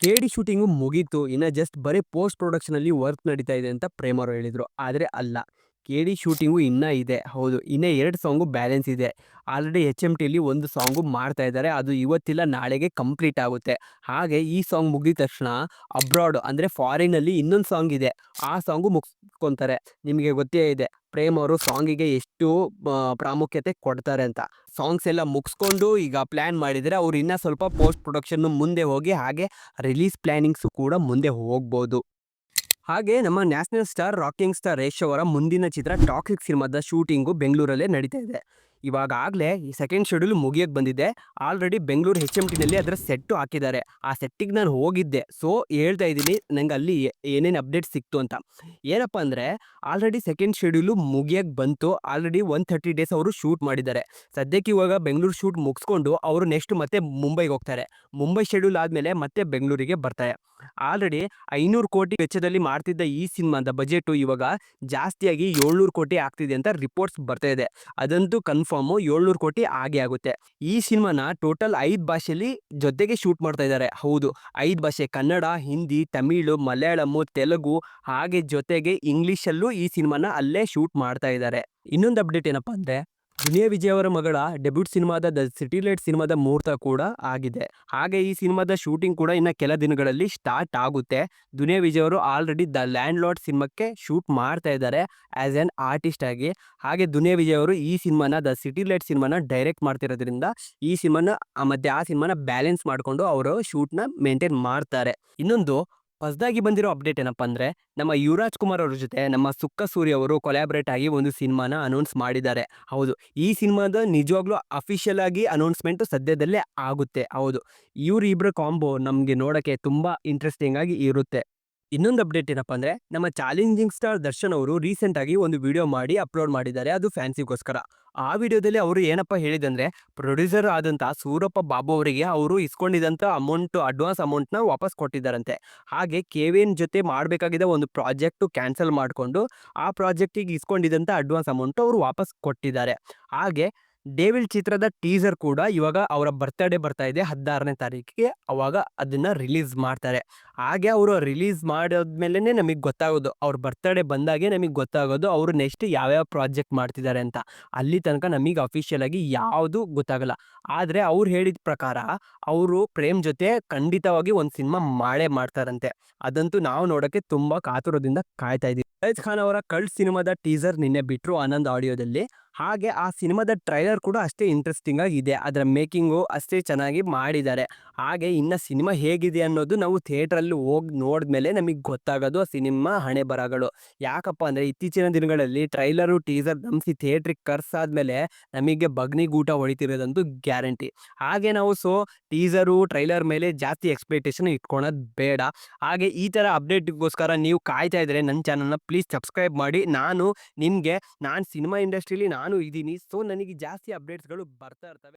ಕೇಡಿ ಶೂಟಿಂಗು ಮುಗೀತು. ಇನ್ನ ಜಸ್ಟ್ ಬರೀ ಪೋಸ್ಟ್ ಪ್ರೊಡಕ್ಷನಲ್ಲಿ ವರ್ಕ್ ನಡೀತಾ ಇದೆ ಅಂತ ಪ್ರೇಮ್ ಅವರು ಹೇಳಿದ್ರು. ಆದ್ರೆ ಅಲ್ಲ. ಕೇಡಿ ಶೂಟಿಂಗು ಇನ್ನ ಇದೆ. ಹೌದು. ಇನ್ನ 2 ಸಾಂಗು ಬ್ಯಾಲೆನ್ಸ್ ಇದೆ. ಆಲ್ರೆಡಿ HMTಲಿ ಒಂದು ಸಾಂಗು ಮಾಡ್ತಾ ಇದ್ದಾರೆ. ಅದು ಇವತ್ತಿಲ್ಲ ನಾಳೆಗೆ ಕಂಪ್ಲೀಟ್ ಆಗುತ್ತೆ. ಹಾಗೆ ಈ ಸಾಂಗ್ ಮುಗಿದ ತಕ್ಷಣ ಅಬ್ರಾಡ್ ಅಂದ್ರೆ ಫಾರಿನಲ್ಲಿ ಇನ್ನೊಂದು ಸಾಂಗ್ ಇದೆ. ಆ ಸಾಂಗು ಮುಗಿಸ್ಕೊಂತಾರೆ. ನಿಮಗೆ ಗೊತ್ತೇ ಇದೆ. ಪ್ರೇಮ್ ಅವರು ಸಾಂಗಿಗೆ ಎಷ್ಟು ಪ್ರಾಮುಖ್ಯತೆ ಕೊಡ್ತಾರೆ ಅಂತ. ಸಾಂಗ್ಸ್ ಎಲ್ಲ ಮುಗಿಸ್ಕೊಂಡು ಈಗ ಪ್ಲಾನ್ ಮಾಡಿದರೆ ಅವ್ರು ಇನ್ನ ಸ್ವಲ್ಪ ಪೋಸ್ಟ್ ಪ್ರೊಡಕ್ಷನ್ ಮುಂದೆ ಹೋಗಿ ಹಾಗೆ ರಿಲೀಸ್ ಪ್ಲಾನಿಂಗ್ಸ್ ಕೂಡ ಮುಂದೆ ಹೋಗ್ಬೋದು. ಹಾಗೆ ನಮ್ಮ national star rocking star Yash ಅವರ ಮುಂದಿನ ಚಿತ್ರ ಟಾಕ್ಸಿಕ್ ಸಿನಿಮಾದ ಶೂಟಿಂಗು ಬೆಂಗಳೂರಲ್ಲೇ ನಡೀತಾ ಇದೆ. ಇವಾಗಲೇ ಈ ಸೆಕೆಂಡ್ ಶೆಡ್ಯೂಲ್ ಮುಗಿಯಕ್ಕೆ ಬಂದಿದೆ. ಆಲ್ರೆಡಿ ಬೆಂಗಳೂರು HMTನಲ್ಲಿ ಅದರ ಸೆಟ್ಟು ಹಾಕಿದ್ದಾರೆ. ಆ ಸೆಟ್ಟಿಗೆ ನಾನು ಹೋಗಿದ್ದೆ. ಸೊ ಹೇಳ್ತಾ ಇದ್ದೀನಿ ನಂಗೆ ಅಲ್ಲಿ ಏನೇನು ಅಪ್ಡೇಟ್ ಸಿಕ್ತು ಅಂತ. ಏನಪ್ಪ ಅಂದರೆ ಆಲ್ರೆಡಿ ಸೆಕೆಂಡ್ ಶೆಡ್ಯೂಲು ಮುಗಿಯಕ್ಕೆ ಬಂತು. ಆಲ್ರೆಡಿ 130 ಡೇಸ್ ಅವರು ಶೂಟ್ ಮಾಡಿದ್ದಾರೆ. ಸದ್ಯಕ್ಕೆ ಇವಾಗ ಬೆಂಗಳೂರು ಶೂಟ್ ಮುಗಿಸ್ಕೊಂಡು ಅವರು ನೆಕ್ಸ್ಟ್ ಮತ್ತೆ ಮುಂಬೈಗೆ ಹೋಗ್ತಾರೆ. ಮುಂಬೈ ಶೆಡ್ಯೂಲ್ ಆದಮೇಲೆ ಮತ್ತೆ ಬೆಂಗಳೂರಿಗೆ ಬರ್ತಾರೆ. ಆಲ್ರೆಡಿ 500 ಕೋಟಿ ವೆಚ್ಚದಲ್ಲಿ ಮಾಡ್ತಿದ್ದ ಈ ಸಿನಿಮಾದ ಬಜೆಟು ಇವಾಗ ಜಾಸ್ತಿಯಾಗಿ 700 ಕೋಟಿ ಆಗ್ತಿದೆ ಅಂತ ರಿಪೋರ್ಟ್ಸ್ ಬರ್ತಾ ಇದೆ. ಅದಂತೂ ಕನ್ಫರ್ಮು 700 ಕೋಟಿ ಆಗೇ ಆಗುತ್ತೆ. ಈ ಸಿನಿಮಾನ ಟೋಟಲ್ 5 ಭಾಷೆಯಲ್ಲಿ ಜೊತೆಗೆ ಶೂಟ್ ಮಾಡ್ತಾ ಇದ್ದಾರೆ. ಹೌದು, 5 ಭಾಷೆ ಕನ್ನಡ, ಹಿಂದಿ, ತಮಿಳು, ಮಲಯಾಳಮು, ತೆಲುಗು ಹಾಗೆ ಜೊತೆಗೆ ಇಂಗ್ಲೀಷಲ್ಲೂ ಈ ಸಿನಿಮಾನ ಅಲ್ಲೇ ಶೂಟ್ ಮಾಡ್ತಾ ಇದ್ದಾರೆ. ಇನ್ನೊಂದು ಅಪ್ಡೇಟ್ ಏನಪ್ಪ ಅಂದರೆ ದುನಿಯಾ ವಿಜಯ್ ಅವರ ಮಗಳ ಡೆಬ್ಯೂಟ್ ಸಿನಿಮಾದ ದ ಸಿಟಿ ಲೈಟ್ ಸಿನಿಮಾದ ಮುಹೂರ್ತ ಕೂಡ ಆಗಿದೆ. ಹಾಗೆ ಈ ಸಿನಿಮಾದ ಶೂಟಿಂಗ್ ಕೂಡ ಇನ್ನು ಕೆಲ ದಿನಗಳಲ್ಲಿ ಸ್ಟಾರ್ಟ್ ಆಗುತ್ತೆ. ದುನಿಯಾ ವಿಜಯ್ ಅವರು ಆಲ್ರೆಡಿ ದ ಲ್ಯಾಂಡ್ ಲಾರ್ಡ್ ಸಿನಿಮಾಕ್ಕೆ ಶೂಟ್ ಮಾಡ್ತಾ ಇದ್ದಾರೆ ಆ್ಯಸ್ ಆ್ಯನ್ ಆರ್ಟಿಸ್ಟ್ ಆಗಿ. ಹಾಗೆ ದುನಿಯಾ ವಿಜಯ್ ಅವರು ಈ ಸಿನಿಮಾನ ದ ಸಿಟಿ ಲೈಟ್ ಸಿನಿಮಾನ ಡೈರೆಕ್ಟ್ ಮಾಡ್ತಿರೋದ್ರಿಂದ ಈ ಸಿನಿಮಾನ ಮತ್ತು ಆ ಸಿನಿಮಾನ ಬ್ಯಾಲೆನ್ಸ್ ಮಾಡಿಕೊಂಡು ಅವರು ಶೂಟ್ನ ಮೇಂಟೈನ್ ಮಾಡ್ತಾರೆ. ಇನ್ನೊಂದು ಹೊಸದಾಗಿ ಬಂದಿರೋ ಅಪ್ಡೇಟ್ ಏನಪ್ಪ ಅಂದರೆ ನಮ್ಮ ಯುವರಾಜ್ ಕುಮಾರ್ ಅವ್ರ ಜೊತೆ ನಮ್ಮ ಸುಕ್ಕ ಸೂರ್ಯ ಅವರು ಕೊಲ್ಯಾಬ್ರೇಟ್ ಆಗಿ ಒಂದು ಸಿನಿಮಾನ ಅನೌನ್ಸ್ ಮಾಡಿದ್ದಾರೆ. ಹೌದು, ಈ ಸಿನಿಮಾದ ನಿಜವಾಗ್ಲೂ ಅಫಿಷಿಯಲ್ ಆಗಿ ಅನೌನ್ಸ್ಮೆಂಟು ಸದ್ಯದಲ್ಲೇ ಆಗುತ್ತೆ. ಹೌದು, ಇವರಿಬ್ಬರ ಕಾಂಬೋ ನಮಗೆ ನೋಡೋಕ್ಕೆ ತುಂಬ ಇಂಟ್ರೆಸ್ಟಿಂಗ್ ಆಗಿ ಇರುತ್ತೆ. ಇನ್ನೊಂದು ಅಪ್ಡೇಟ್ ಏನಪ್ಪ ಅಂದರೆ ನಮ್ಮ ಚಾಲೆಂಜಿಂಗ್ ಸ್ಟಾರ್ ದರ್ಶನ್ ಅವರು ರೀಸೆಂಟಾಗಿ ಒಂದು ವಿಡಿಯೋ ಮಾಡಿ ಅಪ್ಲೋಡ್ ಮಾಡಿದ್ದಾರೆ. ಅದು ಫ್ಯಾನ್ಸಿಗೋಸ್ಕರ. ಆ ವಿಡಿಯೋದಲ್ಲಿ ಅವರು ಏನಪ್ಪ ಹೇಳಿದಂದರೆ ಪ್ರೊಡ್ಯೂಸರ್ ಆದಂಥ ಸೂರಪ್ಪ ಬಾಬು ಅವರಿಗೆ ಅವರು ಇಸ್ಕೊಂಡಿದ್ದಂಥ ಅಡ್ವಾನ್ಸ್ ಅಮೌಂಟ್ನ ವಾಪಸ್ ಕೊಟ್ಟಿದ್ದಾರಂತೆ. ಹಾಗೆ KVN ಜೊತೆ ಮಾಡಬೇಕಾಗಿದ್ದ ಒಂದು ಪ್ರಾಜೆಕ್ಟು ಕ್ಯಾನ್ಸಲ್ ಮಾಡಿಕೊಂಡು ಆ ಪ್ರಾಜೆಕ್ಟಿಗೆ ಇಸ್ಕೊಂಡಿದ್ದಂಥ ಅಡ್ವಾನ್ಸ್ ಅಮೌಂಟು ಅವರು ವಾಪಸ್ ಕೊಟ್ಟಿದ್ದಾರೆ. ಹಾಗೆ ಡೇವಿಲ್ ಚಿತ್ರದ ಟೀಸರ್ ಕೂಡ ಇವಾಗ ಅವರ ಬರ್ತ್ಡೇ ಬರ್ತಾ ಇದೆ 16ನೇ ತಾರೀಕಿಗೆ. ಅವಾಗ ಅದನ್ನು ರಿಲೀಸ್ ಮಾಡ್ತಾರೆ. ಹಾಗೆ ಅವರು ರಿಲೀಸ್ ಮಾಡಿದ್ಮೇಲೆ ನಮಗೆ ಗೊತ್ತಾಗೋದು, ಅವ್ರ ಬರ್ತ್ಡೇ ಬಂದಾಗೆ ನಮಗೆ ಗೊತ್ತಾಗೋದು ಅವರು ನೆಕ್ಸ್ಟ್ ಯಾವ್ಯಾವ ಪ್ರಾಜೆಕ್ಟ್ ಮಾಡ್ತಿದ್ದಾರೆ ಅಂತ. ಅಲ್ಲಿ ತನಕ ನಮಗೆ ಅಫಿಷಿಯಲ್ ಆಗಿ ಯಾವುದು ಗೊತ್ತಾಗಲ್ಲ. ಆದರೆ ಅವ್ರು ಹೇಳಿದ ಪ್ರಕಾರ ಅವರು ಪ್ರೇಮ್ ಜೊತೆ ಖಂಡಿತವಾಗಿ ಒಂದು ಸಿನಿಮಾ ಮಾಡೇ ಮಾಡ್ತಾರಂತೆ. ಅದಂತೂ ನಾವು ನೋಡೋಕ್ಕೆ ತುಂಬ ಕಾತುರದಿಂದ ಕಾಯ್ತಾ ಇದ್ದೀವಿ. ಫೈಜ್ ಖಾನ್ ಅವರ ಕಲ್ಟ್ ಸಿನಿಮಾದ ಟೀಸರ್ ನಿನ್ನೆ ಬಿಟ್ಟರು ಆನಂದ್ ಆಡಿಯೋದಲ್ಲಿ. ಹಾಗೆ ಆ ಸಿನಿಮಾದ ಟ್ರೈಲರ್ ಕೂಡ ಅಷ್ಟೇ ಇಂಟ್ರೆಸ್ಟಿಂಗ್ ಆಗಿದೆ. ಅದರ ಮೇಕಿಂಗು ಅಷ್ಟೇ ಚೆನ್ನಾಗಿ ಮಾಡಿದ್ದಾರೆ. ಹಾಗೆ ಇನ್ನು ಸಿನಿಮಾ ಹೇಗಿದೆ ಅನ್ನೋದು ನಾವು ಥಿಯೇಟ್ರಲ್ಲಿ ಹೋಗಿ ನೋಡಿದ್ಮೇಲೆ ನಮಗೆ ಗೊತ್ತಾಗೋದು ಆ ಸಿನಿಮಾ ಹಣೆ ಬರಹಗಳು. ಯಾಕಪ್ಪ ಅಂದರೆ ಇತ್ತೀಚಿನ ದಿನಗಳಲ್ಲಿ ಟ್ರೈಲರು ಟೀಸರ್ ನಂಬಿಸಿ ಥಿಯೇಟ್ರಿಗೆ ಕರ್ಸಾದ್ಮೇಲೆ ನಮಗೆ ಬಗ್ನಿಗೂಟ ಹೊಡಿತಿರೋದಂತೂ ಗ್ಯಾರಂಟಿ. ಹಾಗೆ ನಾವು ಟೀಸರು ಟ್ರೈಲರ್ ಮೇಲೆ ಜಾಸ್ತಿ ಎಕ್ಸ್ಪೆಕ್ಟೇಷನ್ ಇಟ್ಕೊಳೋದು ಬೇಡ. ಹಾಗೆ ಈ ಥರ ಅಪ್ಡೇಟ್ಗೋಸ್ಕರ ನೀವು ಕಾಯ್ತಾ ಇದ್ದರೆ ನನ್ನ ಚಾನಲ್ನ ಪ್ಲೀಸ್ ಸಬ್ಸ್ಕ್ರೈಬ್ ಮಾಡಿ. ನಾನು ಸಿನಿಮಾ ಇಂಡಸ್ಟ್ರಿಲಿ ನಾನು ಇದ್ದೀನಿ. ಸೊ ನನಗೆ ಜಾಸ್ತಿ ಅಪ್ಡೇಟ್ಸ್ಗಳು ಬರ್ತಾ ಇರ್ತವೆ.